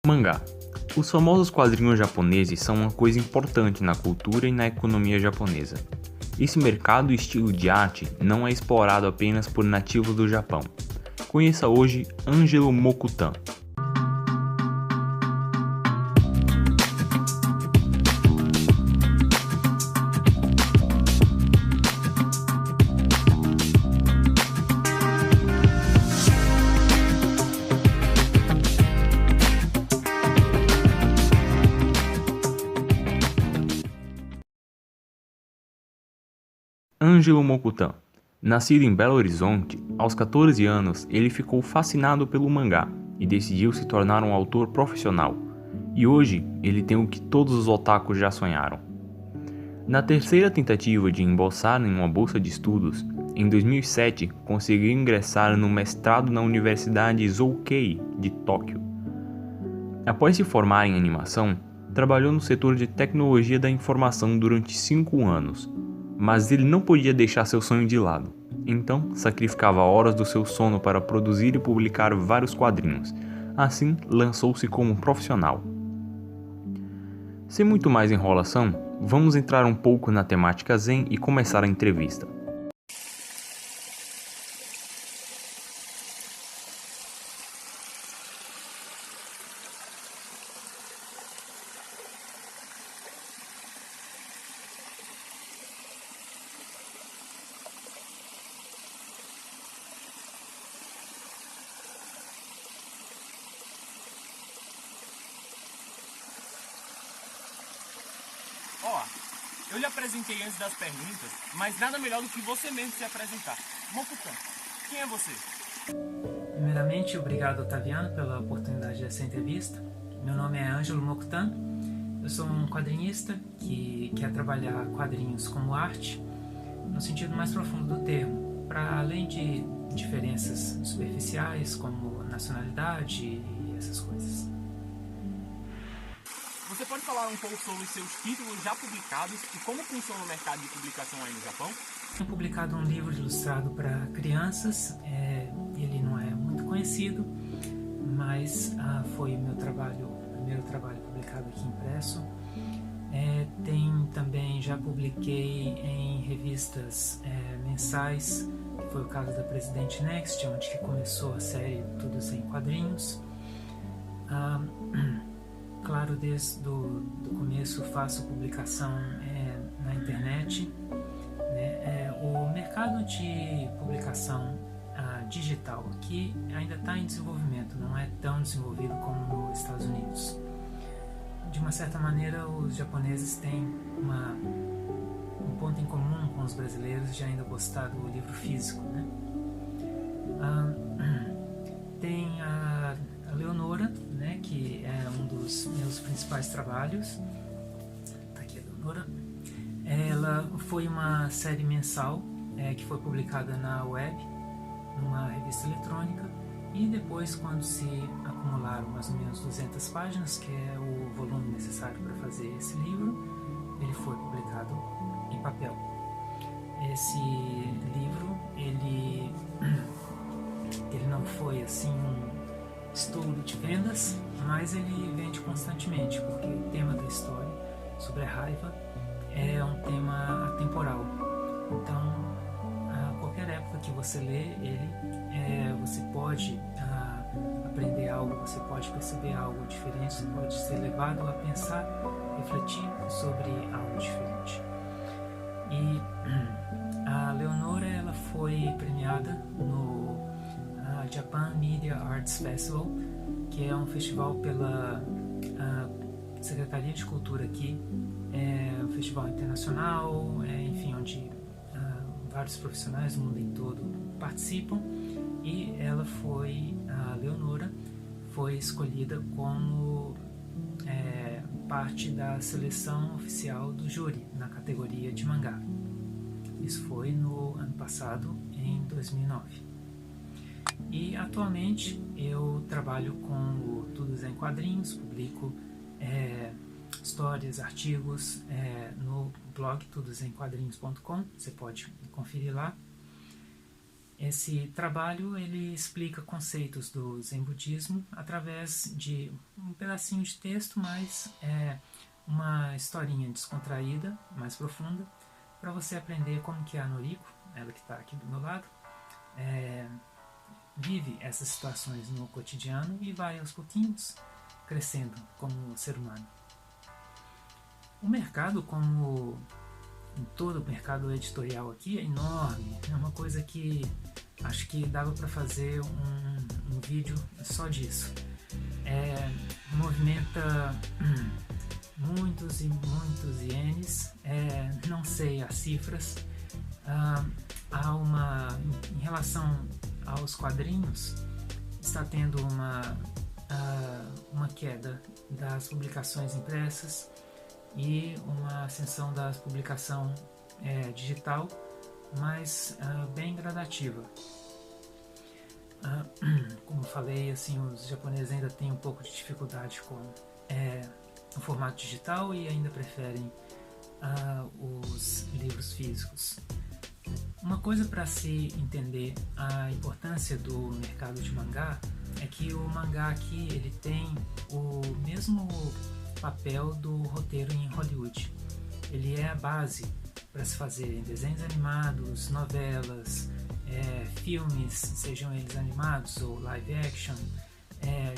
Mangá. Os famosos quadrinhos japoneses são uma coisa importante na cultura e na economia japonesa. Esse mercado e estilo de arte não é explorado apenas por nativos do Japão. Conheça hoje Ângelo Mokutan. Ângelo Mokutan. Nascido em Belo Horizonte, aos 14 anos ele ficou fascinado pelo mangá e decidiu se tornar um autor profissional. E hoje ele tem o que todos os otakus já sonharam. Na terceira tentativa de embolsar em uma bolsa de estudos, em 2007 conseguiu ingressar no mestrado na Universidade Zoukei de Tóquio. Após se formar em animação, trabalhou no setor de tecnologia da informação durante 5 anos. Mas ele não podia deixar seu sonho de lado, então sacrificava horas do seu sono para produzir e publicar vários quadrinhos. Assim, lançou-se como profissional. Sem muito mais enrolação, vamos entrar um pouco na temática Zen e começar a entrevista. Eu lhe apresentei antes das perguntas, mas nada melhor do que você mesmo se apresentar. Mokutan, quem é você? Primeiramente, obrigado, Otaviano, pela oportunidade dessa entrevista. Meu nome é Ângelo Mokutan. Eu sou um quadrinista que quer trabalhar quadrinhos como arte, no sentido mais profundo do termo, para além de diferenças superficiais, como nacionalidade e essas coisas. Você pode falar um pouco sobre seus títulos já publicados e como funciona o mercado de publicação aí no Japão? Tenho publicado um livro ilustrado para crianças. Ele não é muito conhecido, mas foi meu primeiro trabalho publicado aqui impresso. Já publiquei em revistas mensais, que foi o caso da Presidente Next, onde que começou a série Tudo Sem Quadrinhos. Claro, desde o começo faço publicação na internet. O mercado de publicação digital aqui ainda está em desenvolvimento, não é tão desenvolvido como nos Estados Unidos. De uma certa maneira, os japoneses têm um ponto em comum com os brasileiros de ainda gostar do livro físico, né? Tem a Leonora, né, que é um dos meus principais trabalhos. Tá aqui a Leonora. Ela foi uma série mensal que foi publicada na web, numa revista eletrônica, e depois, quando se acumularam mais ou menos 200 páginas, que é o volume necessário para fazer esse livro, ele foi publicado em papel. Esse livro, ele não foi assim um estouro de vendas, mas ele vende constantemente, porque o tema da história sobre a raiva é um tema atemporal. Então, a qualquer época que você lê ele, você pode aprender algo, você pode perceber algo diferente, você pode ser levado a pensar, refletir sobre algo diferente. E a Leonora, ela foi premiada no Japan Media Arts Festival, que é um festival pela Secretaria de Cultura aqui. É um festival internacional, enfim, onde vários profissionais do mundo em todo participam, e a Leonora foi escolhida como parte da seleção oficial do júri na categoria de mangá. Isso foi no ano passado, em 2009. E atualmente eu trabalho com o Tudo em Quadrinhos, publico histórias, artigos no blog tudosemquadrinhos.com, você pode conferir lá. esse trabalho ele explica conceitos do Zen budismo através de um pedacinho de texto, mas é uma historinha descontraída, mais profunda, para você aprender como que a Noriko, ela que está aqui do meu lado, vive essas situações no cotidiano e vai aos pouquinhos crescendo como ser humano. O mercado, como em todo o mercado editorial aqui, é enorme. É uma coisa que acho que dava para fazer um vídeo só disso. Movimenta muitos e muitos ienes, não sei as cifras. Em relação aos quadrinhos, está tendo uma queda das publicações impressas e uma ascensão da publicação digital, mas bem gradativa. Como falei, assim, os japoneses ainda têm um pouco de dificuldade com o formato digital e ainda preferem os livros físicos. Uma coisa para se entender a importância do mercado de mangá é que o mangá aqui ele tem o mesmo papel do roteiro em Hollywood. Ele é a base para se fazer desenhos animados, novelas, filmes, sejam eles animados ou live action,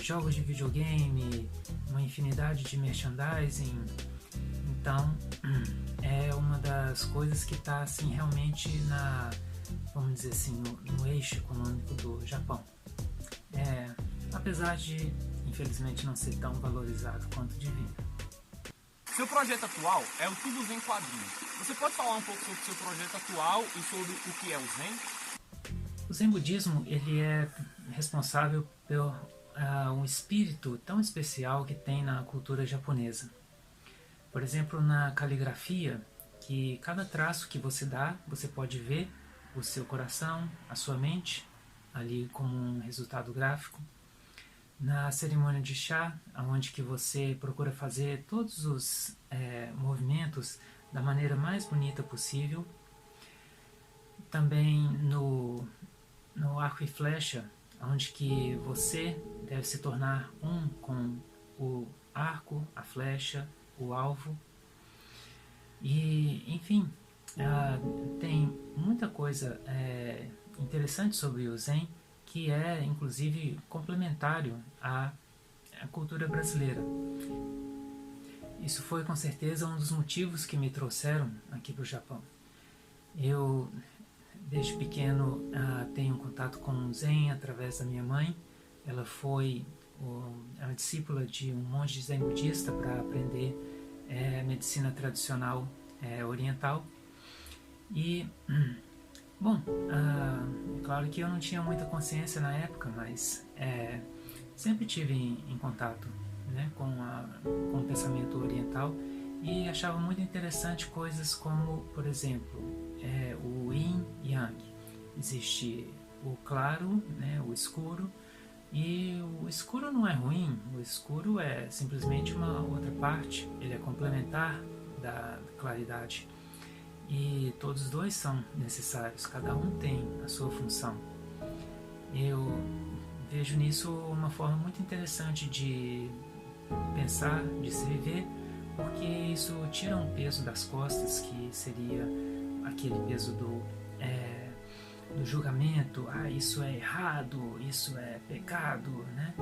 jogos de videogame, uma infinidade de merchandising. Então, é uma das coisas que está assim, realmente vamos dizer assim, no eixo econômico do Japão. Apesar de, infelizmente, não ser tão valorizado quanto devia. Seu projeto atual é o Tudo Zen Quadrinhos. Você pode falar um pouco sobre o seu projeto atual e sobre o que é o Zen? O Zen budismo ele é responsável por um espírito tão especial que tem na cultura japonesa. Por exemplo, na caligrafia, que cada traço que você dá, você pode ver o seu coração, a sua mente, ali como um resultado gráfico. Na cerimônia de chá, onde que você procura fazer todos os movimentos da maneira mais bonita possível. Também no arco e flecha, onde que você deve se tornar um com o arco, a flecha, o alvo. E, enfim, tem muita coisa interessante sobre o Zen, que é inclusive complementário à cultura brasileira. Isso foi com certeza um dos motivos que me trouxeram aqui para o Japão. Eu, desde pequeno, tenho contato com o Zen através da minha mãe. Ela foi uma discípula de um monge Zen budista para aprender medicina tradicional oriental. E, bom, é claro que eu não tinha muita consciência na época, mas sempre tive em contato, né, com o pensamento oriental e achava muito interessante coisas como, por exemplo, o Yin e Yang. Existe o claro, né, o escuro, e o escuro não é ruim, o escuro é simplesmente uma outra parte, ele é complementar da claridade. E todos os dois são necessários, cada um tem a sua função. Eu vejo nisso uma forma muito interessante de pensar, de se viver, porque isso tira um peso das costas, que seria aquele peso do julgamento, isso é errado, isso é pecado, né?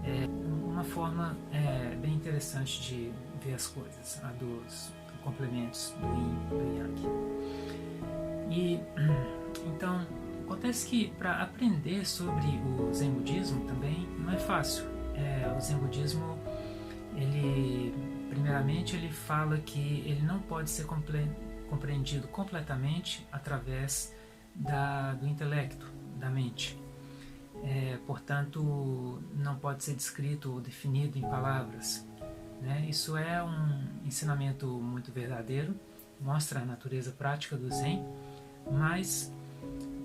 É uma forma bem interessante de ver as coisas, a dos complementos do Yin e do Yang. E então acontece que para aprender sobre o Zen budismo também não é fácil. O Zen budismo, primeiramente ele fala que ele não pode ser compreendido completamente através do intelecto, da mente. Portanto, não pode ser descrito ou definido em palavras. Né? Isso é um ensinamento muito verdadeiro, mostra a natureza prática do Zen, mas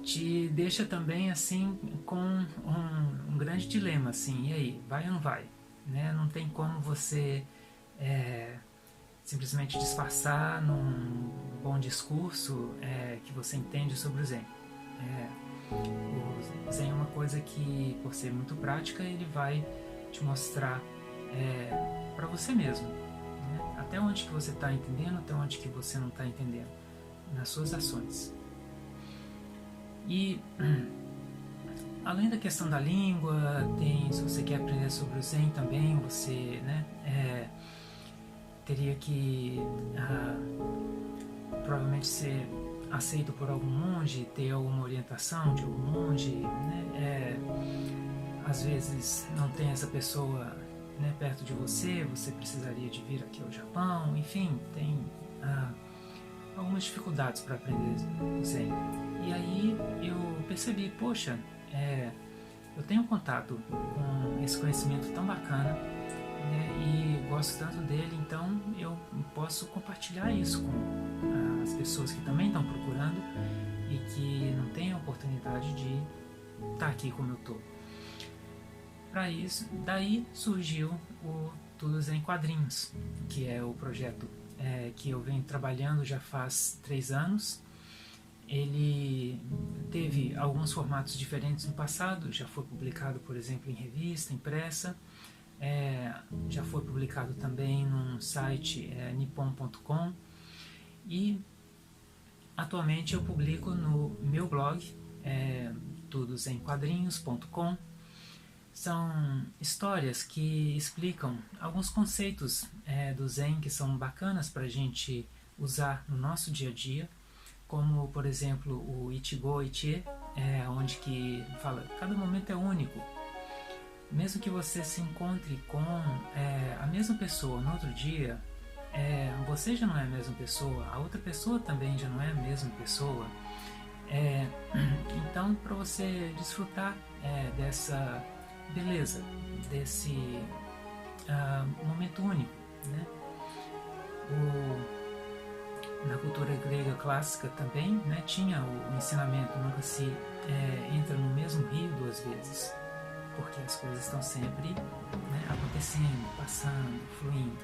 te deixa também assim com um grande dilema, assim, e aí, vai ou não vai? Né? Não tem como você simplesmente disfarçar num bom discurso que você entende sobre o Zen. O Zen é uma coisa que, por ser muito prática, ele vai te mostrar para você mesmo, né? Até onde que você está entendendo, até onde que você não está entendendo, nas suas ações. E além da questão da língua, se você quer aprender sobre o Zen também, você, né, teria que provavelmente ser aceito por algum monge, ter alguma orientação de algum monge, né? Às vezes não tem essa pessoa, né, perto de você, você precisaria de vir aqui ao Japão, enfim, tem algumas dificuldades para aprender o Zen. E aí eu percebi, poxa, eu tenho contato com esse conhecimento tão bacana, né, e gosto tanto dele, então eu posso compartilhar isso com as pessoas que também estão procurando e que não têm a oportunidade de estar aqui como eu estou. Para isso, daí surgiu o Tudo Zen em Quadrinhos, que é o projeto que eu venho trabalhando já faz 3 anos. Ele teve alguns formatos diferentes no passado, já foi publicado, por exemplo, em revista, impressa, já foi publicado também num site nippon.com, e atualmente eu publico no meu blog, tudozenquadrinhos.com. São histórias que explicam alguns conceitos do Zen que são bacanas para a gente usar no nosso dia a dia, como, por exemplo, o Ichigo Ichie, onde que fala, cada momento é único. Mesmo que você se encontre com a mesma pessoa no outro dia, você já não é a mesma pessoa, a outra pessoa também já não é a mesma pessoa. Então, para você desfrutar dessa beleza, desse momento único, né? Na cultura grega clássica também, né, tinha o ensinamento, nunca se entra no mesmo rio 2 vezes, porque as coisas estão sempre, né, acontecendo, passando, fluindo.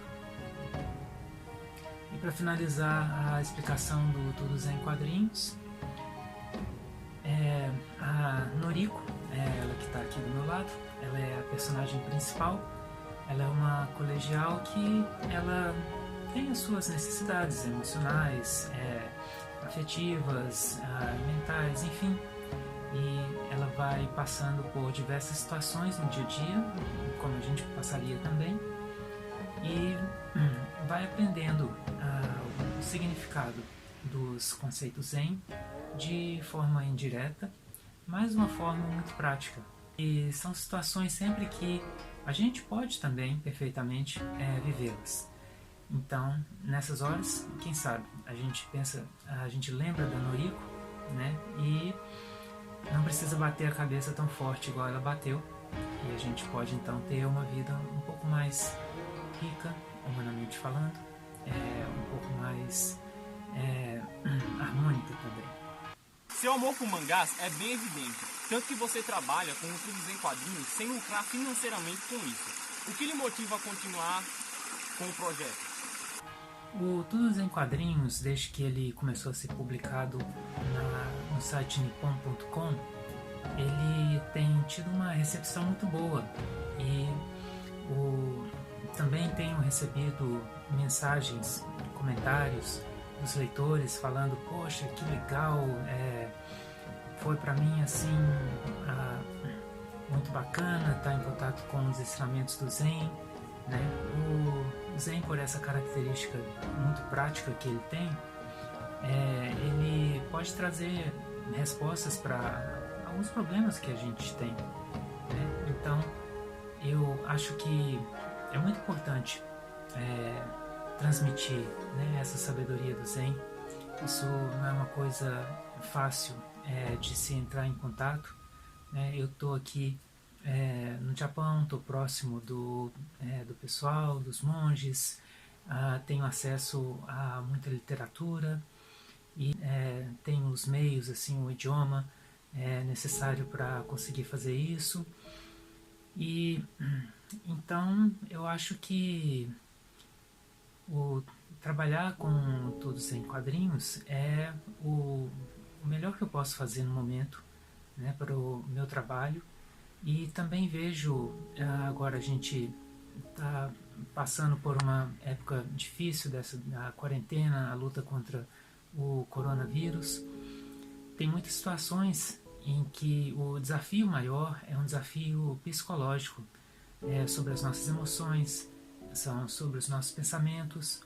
E para finalizar a explicação do Tudo Zen em Quadrinhos, a Noriko, ela que está aqui do meu lado, ela é a personagem principal. Ela é uma colegial que ela tem as suas necessidades emocionais, afetivas, mentais, enfim. E ela vai passando por diversas situações no dia a dia, como a gente passaria também, e vai aprendendo o significado dos conceitos Zen de forma indireta, mas de uma forma muito prática. E são situações sempre que a gente pode também perfeitamente vivê-las. Então, nessas horas, quem sabe, a gente lembra da Noriko, né? E não precisa bater a cabeça tão forte igual ela bateu. E a gente pode então ter uma vida um pouco mais rica, humanamente falando, um pouco mais harmônica também. Seu amor por mangás é bem evidente, tanto que você trabalha com o Tudo Zen em Quadrinhos sem lucrar financeiramente com isso. O que lhe motiva a continuar com o projeto? O Tudo Zen em Quadrinhos, desde que ele começou a ser publicado no site nippon.com, ele tem tido uma recepção muito boa e também tenho recebido mensagens, comentários dos leitores falando, poxa, que legal, foi para mim assim muito bacana estar em contato com os ensinamentos do Zen, né? O Zen, por essa característica muito prática que ele tem, ele pode trazer respostas para alguns problemas que a gente tem, né? Então, eu acho que é muito importante transmitir, né, essa sabedoria do Zen. Isso não é uma coisa fácil de se entrar em contato, né? Eu estou aqui no Japão, estou próximo do pessoal, dos monges, tenho acesso a muita literatura e tenho os meios, assim, o idioma necessário para conseguir fazer isso. E então eu acho que trabalhar com Tudo Zen em Quadrinhos é o o melhor que eu posso fazer no momento, né, para o meu trabalho. E também vejo, agora a gente está passando por uma época difícil da quarentena, a luta contra o coronavírus. Tem muitas situações em que o desafio maior é um desafio psicológico, sobre as nossas emoções, são sobre os nossos pensamentos.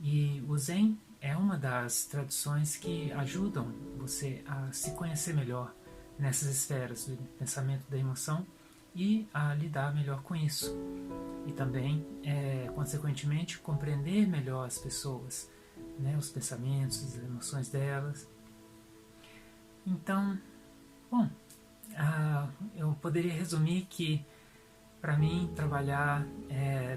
E o Zen é uma das tradições que ajudam você a se conhecer melhor nessas esferas do pensamento, da emoção, e a lidar melhor com isso. E também, consequentemente, compreender melhor as pessoas, né, os pensamentos, as emoções delas. Então, bom, eu poderia resumir que, para mim, trabalhar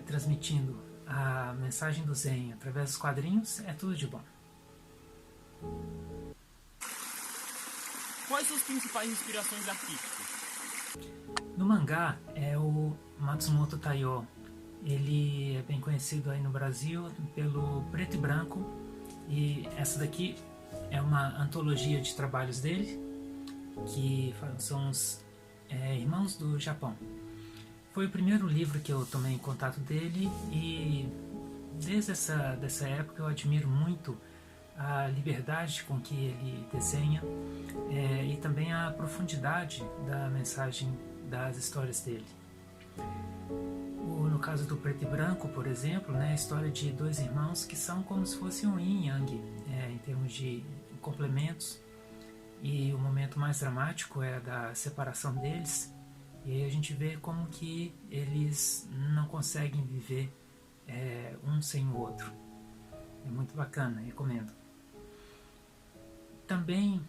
transmitindo a mensagem do Zen através dos quadrinhos é tudo de bom. Quais suas principais inspirações artísticas? No mangá é o Matsumoto Taiyo. Ele é bem conhecido aí no Brasil pelo Preto e Branco, e essa daqui é uma antologia de trabalhos dele, que são os Irmãos do Japão. Foi o primeiro livro que eu tomei em contato dele, e desde dessa época eu admiro muito a liberdade com que ele desenha, e também a profundidade da mensagem das histórias dele. No caso do Preto e Branco, por exemplo, né, a história de dois irmãos que são como se fossem um yin e yang, em termos de complementos, e o momento mais dramático é da separação deles, e aí a gente vê como que eles não conseguem viver um sem o outro. É muito bacana, recomendo. Também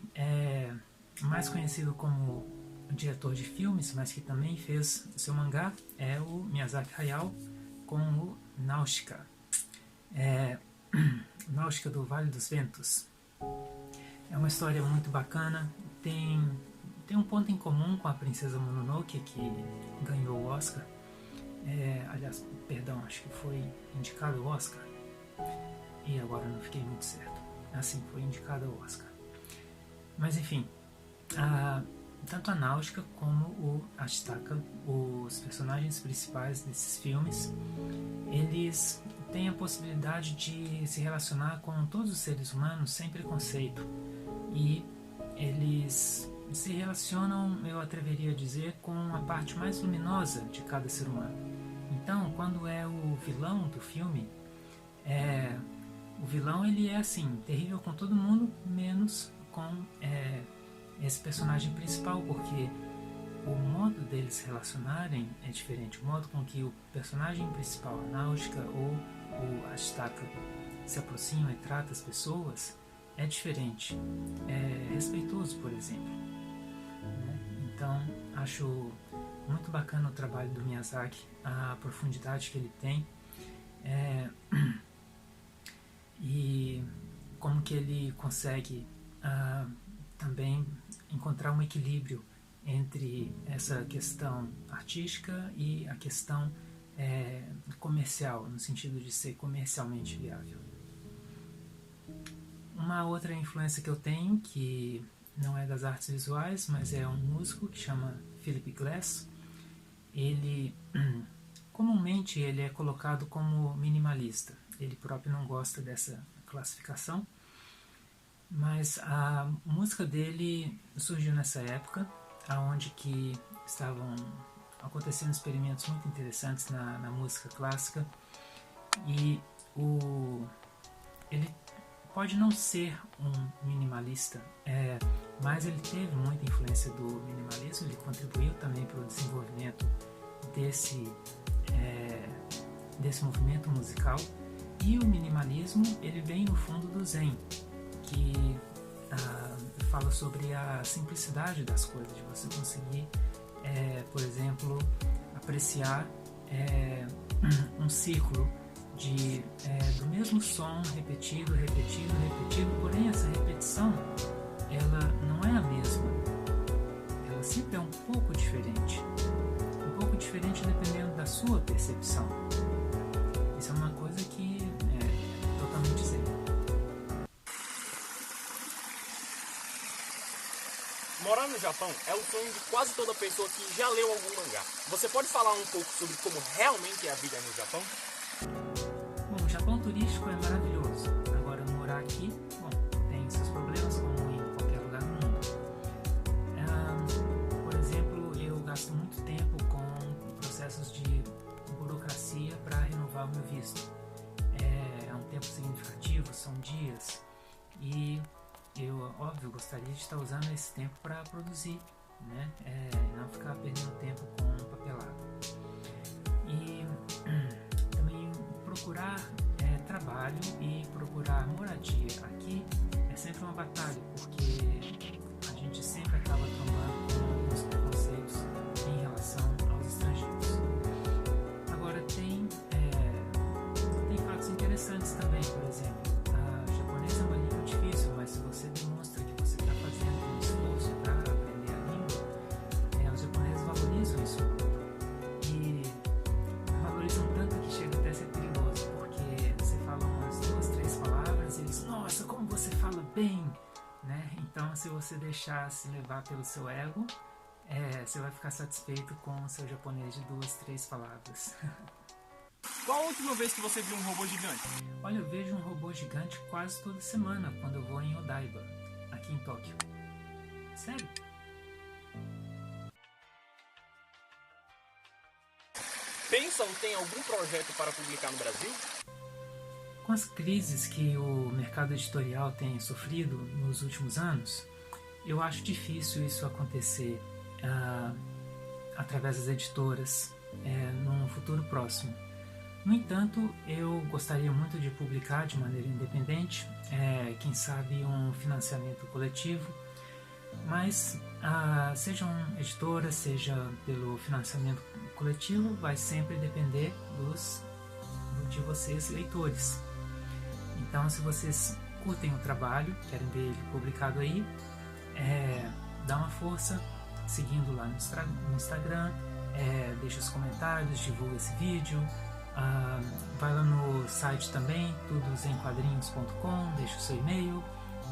mais conhecido como diretor de filmes, mas que também fez seu mangá, é o Miyazaki Hayao com o Náusica. Náusica do Vale dos Ventos. É uma história muito bacana, tem um ponto em comum com a Princesa Mononoke, que ganhou o Oscar. Aliás, perdão, acho que foi indicado ao Oscar. E agora não fiquei muito certo. Assim, foi indicado ao Oscar. Mas enfim, tanto a Náusica como o Ashitaka, os personagens principais desses filmes, eles têm a possibilidade de se relacionar com todos os seres humanos sem preconceito. E eles se relacionam, eu atreveria a dizer, com a parte mais luminosa de cada ser humano. Então, quando é o vilão do filme, o vilão ele é assim, terrível com todo mundo, menos com esse personagem principal, porque o modo deles se relacionarem é diferente. O modo com que o personagem principal, a Náusica ou o Ashitaka, se aproxima e trata as pessoas é diferente. É respeitoso, por exemplo. Então, acho muito bacana o trabalho do Miyazaki, a profundidade que ele tem, e como que ele consegue também encontrar um equilíbrio entre essa questão artística e a questão comercial, no sentido de ser comercialmente viável. Uma outra influência que eu tenho, que não é das artes visuais, mas é um músico que chama Philip Glass. Ele, comumente, ele é colocado como minimalista. Ele próprio não gosta dessa classificação, mas a música dele surgiu nessa época, onde que estavam acontecendo experimentos muito interessantes na música clássica, e ele pode não ser um minimalista, mas ele teve muita influência do minimalismo. Ele contribuiu também para o desenvolvimento desse movimento musical. E o minimalismo ele vem no fundo do Zen, que fala sobre a simplicidade das coisas, de você conseguir, por exemplo, apreciar um ciclo do mesmo som repetido, porém essa repetição ela não é a mesma, ela sempre é um pouco diferente dependendo da sua percepção. Isso é uma coisa que é totalmente zen. Morar no Japão é o sonho de quase toda pessoa que já leu algum mangá. Você pode falar um pouco sobre como realmente é a vida no Japão? Bom, o Japão turístico é maravilhoso. Agora, morar aqui, bom, tem seus problemas como em qualquer lugar do mundo. Por exemplo, eu gasto muito tempo com processos de burocracia para renovar o meu visto. É um tempo significativo, são dias, e eu, óbvio, gostaria de estar usando esse tempo para produzir, né? Não ficar perdendo tempo com papelada. E também procurar trabalho e procurar moradia aqui é sempre uma batalha, porque a gente sempre acaba tomando alguns preconceitos em relação aos estrangeiros. Agora tem fatos interessantes também, por exemplo, a japonesa é uma língua difícil, mas se você demonstra que você está fazendo um esforço para aprender a língua, os japoneses valorizam isso e valorizam tanto que chega até a ser perigoso, porque você fala umas 2, 3 palavras e eles, nossa, como você fala bem, né? Então, se você deixar se levar pelo seu ego, você vai ficar satisfeito com o seu japonês de 2, 3 palavras. Qual a última vez que você viu um robô gigante? Olha, eu vejo um robô gigante quase toda semana quando eu vou em Odaiba, aqui em Tóquio. Sério? Pensa ou tem algum projeto para publicar no Brasil? Com as crises que o mercado editorial tem sofrido nos últimos anos, eu acho difícil isso acontecer através das editoras num futuro próximo. No entanto, eu gostaria muito de publicar de maneira independente, quem sabe um financiamento coletivo, mas seja uma editora, seja pelo financiamento coletivo, vai sempre depender de vocês, leitores. Então, se vocês curtem o trabalho, querem ver ele publicado aí, dá uma força seguindo lá no Instagram, deixa os comentários, divulga esse vídeo. Vai lá no site também, tudosemquadrinhos.com, deixa o seu e-mail.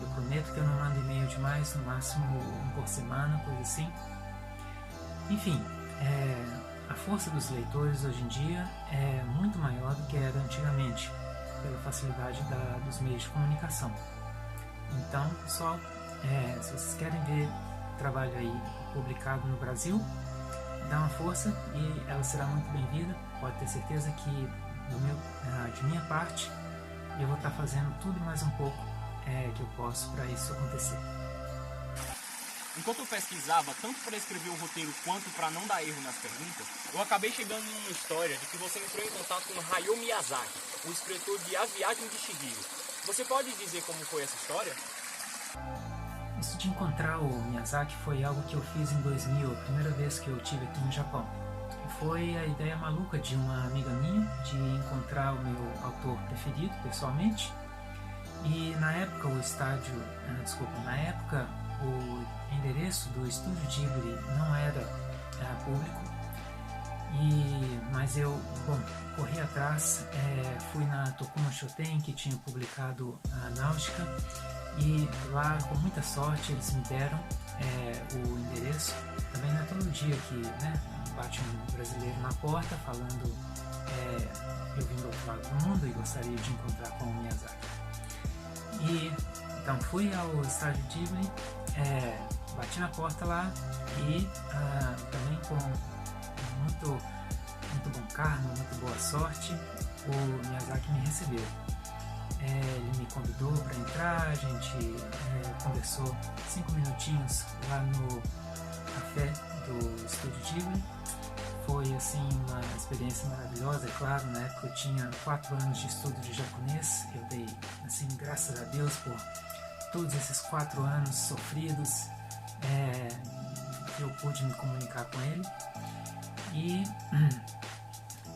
Eu prometo que eu não mando e-mail demais, no máximo um por semana, coisa assim. Enfim, a força dos leitores hoje em dia é muito maior do que era antigamente, pela facilidade dos meios de comunicação. Então, pessoal, se vocês querem ver trabalho aí publicado no Brasil, dá uma força e ela será muito bem-vinda. Pode ter certeza que de minha parte eu vou estar fazendo tudo e mais um pouco que eu posso para isso acontecer. Enquanto eu pesquisava, tanto para escrever o roteiro quanto para não dar erro nas perguntas, eu acabei chegando numa história de que você entrou em contato com Hayao Miyazaki, o escritor de A Viagem de Chihiro. Você pode dizer como foi essa história? Isso de encontrar o Miyazaki foi algo que eu fiz em 2000, a primeira vez que eu estive aqui no Japão. Foi a ideia maluca de uma amiga minha de encontrar o meu autor preferido pessoalmente. E na época o endereço do Estúdio Ghibli não era público. Mas eu, corri atrás, fui na Tokuma Shoten, que tinha publicado a Náutica, e lá, com muita sorte, eles me deram o endereço. Também não é todo dia que bate um brasileiro na porta falando eu vim do outro lado do mundo e gostaria de encontrar com o Miyazaki. E então fui ao Estúdio Ghibli, bati na porta lá e também com muito bom karma, muito boa sorte, o Miyazaki me recebeu. Ele me convidou para entrar, a gente conversou 5 minutinhos lá no café do Estúdio Ghibli. Foi assim uma experiência maravilhosa, é claro. Na época eu tinha 4 anos de estudo de japonês. Eu dei assim graças a Deus por todos esses 4 anos sofridos, eu pude me comunicar com ele. E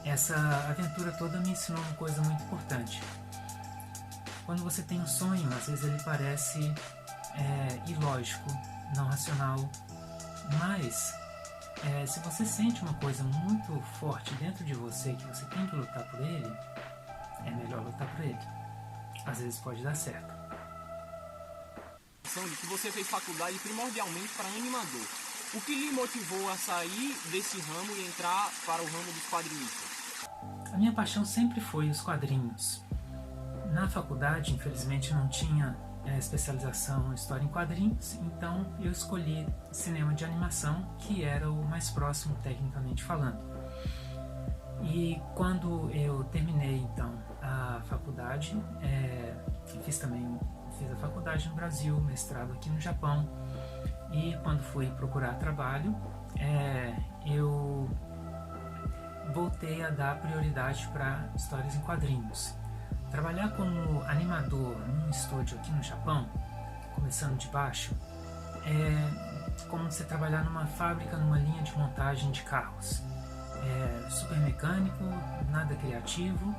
essa aventura toda me ensinou uma coisa muito importante. Quando você tem um sonho, às vezes ele parece ilógico, não racional, mas se você sente uma coisa muito forte dentro de você, que você tem que lutar por ele, é melhor lutar por ele. Às vezes pode dar certo. informação de que você fez faculdade primordialmente para animador. O que lhe motivou a sair desse ramo e entrar para o ramo dos quadrinistas? A minha paixão sempre foi os quadrinhos. Na faculdade, infelizmente, não tinha especialização em história em quadrinhos, então eu escolhi cinema de animação, que era o mais próximo tecnicamente falando. E quando eu terminei então a faculdade, fiz a faculdade no Brasil, mestrado aqui no Japão, e quando fui procurar trabalho, eu voltei a dar prioridade para histórias em quadrinhos. Trabalhar como animador num estúdio aqui no Japão, começando de baixo, é como você trabalhar numa fábrica, numa linha de montagem de carros. É super mecânico, nada criativo,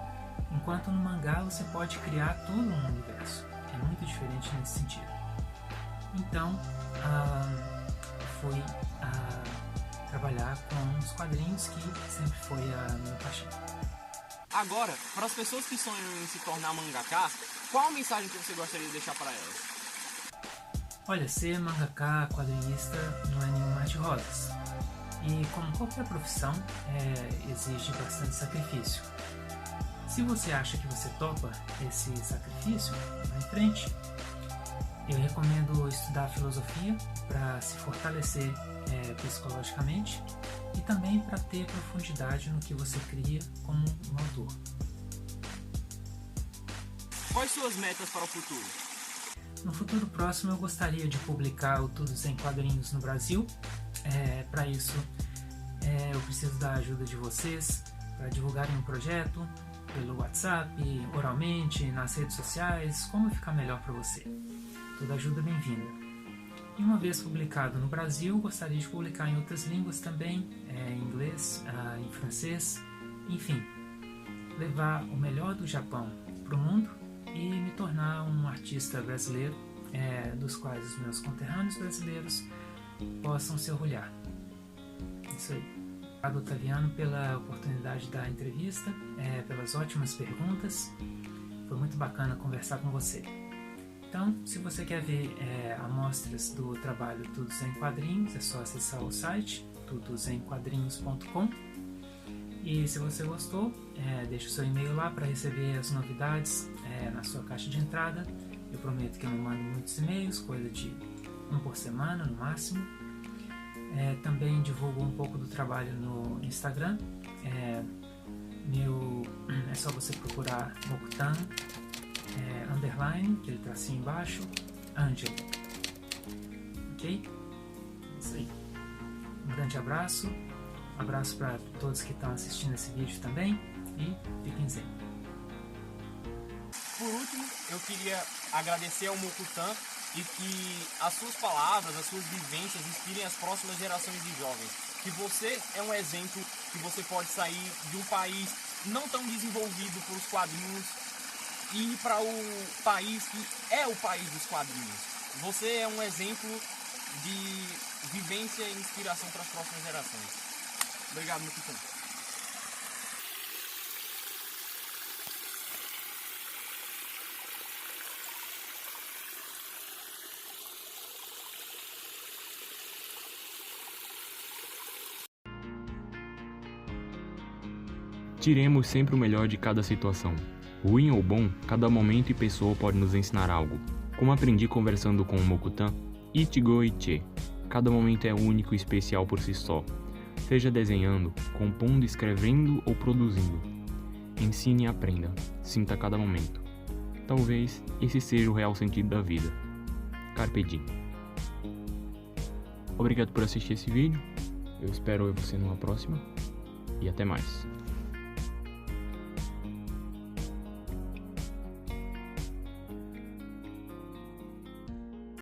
enquanto no mangá você pode criar todo um universo. É muito diferente nesse sentido. Então, fui trabalhar com os quadrinhos, que sempre foi a minha paixão. Agora, para as pessoas que sonham em se tornar mangaka, qual a mensagem que você gostaria de deixar para elas? Olha, ser mangaka, quadrinista, não é nenhum mar de rosas. E como qualquer profissão, exige bastante sacrifício. Se você acha que você topa esse sacrifício, vá em frente. Eu recomendo estudar filosofia para se fortalecer psicologicamente e também para ter profundidade no que você cria como um autor. Quais suas metas para o futuro? No futuro próximo eu gostaria de publicar o Tudo Sem Quadrinhos no Brasil. Para isso eu preciso da ajuda de vocês para divulgarem o projeto pelo WhatsApp, oralmente, nas redes sociais, como ficar melhor para você. Toda ajuda é bem-vinda. E uma vez publicado no Brasil, gostaria de publicar em outras línguas também, em inglês, em francês, enfim, levar o melhor do Japão para o mundo e me tornar um artista brasileiro, dos quais os meus conterrâneos brasileiros possam se orgulhar. Isso aí. Obrigado, Otaviano, pela oportunidade da entrevista, pelas ótimas perguntas. Foi muito bacana conversar com você. Então, se você quer ver amostras do trabalho Tudo Sem Quadrinhos, é só acessar o site tudosemquadrinhos.com. E se você gostou, deixe o seu e-mail lá para receber as novidades na sua caixa de entrada. Eu prometo que eu não mando muitos e-mails, coisa de 1 por semana no máximo. Também divulgo um pouco do trabalho no Instagram. É só você procurar Mokutan, underline, aquele tracinho embaixo, Angelo. Ok? Isso aí. Um grande abraço. Um abraço para todos que estão assistindo esse vídeo também. E fiquem zen. Por último, eu queria agradecer ao Mokutan e que as suas palavras, as suas vivências inspirem as próximas gerações de jovens. Que você é um exemplo, que você pode sair de um país não tão desenvolvido por os quadrinhos e ir para o país que é o país dos quadrinhos. Você é um exemplo de vivência e inspiração para as próximas gerações. Obrigado, Mokutan. Tiremos sempre o melhor de cada situação. Ruim ou bom, cada momento e pessoa pode nos ensinar algo. Como aprendi conversando com o Mokutan, Ichigo Ichie. Cada momento é único e especial por si só. Seja desenhando, compondo, escrevendo ou produzindo. Ensine e aprenda. Sinta cada momento. Talvez esse seja o real sentido da vida. Carpe diem. Obrigado por assistir esse vídeo. Eu espero ver você numa próxima. E até mais.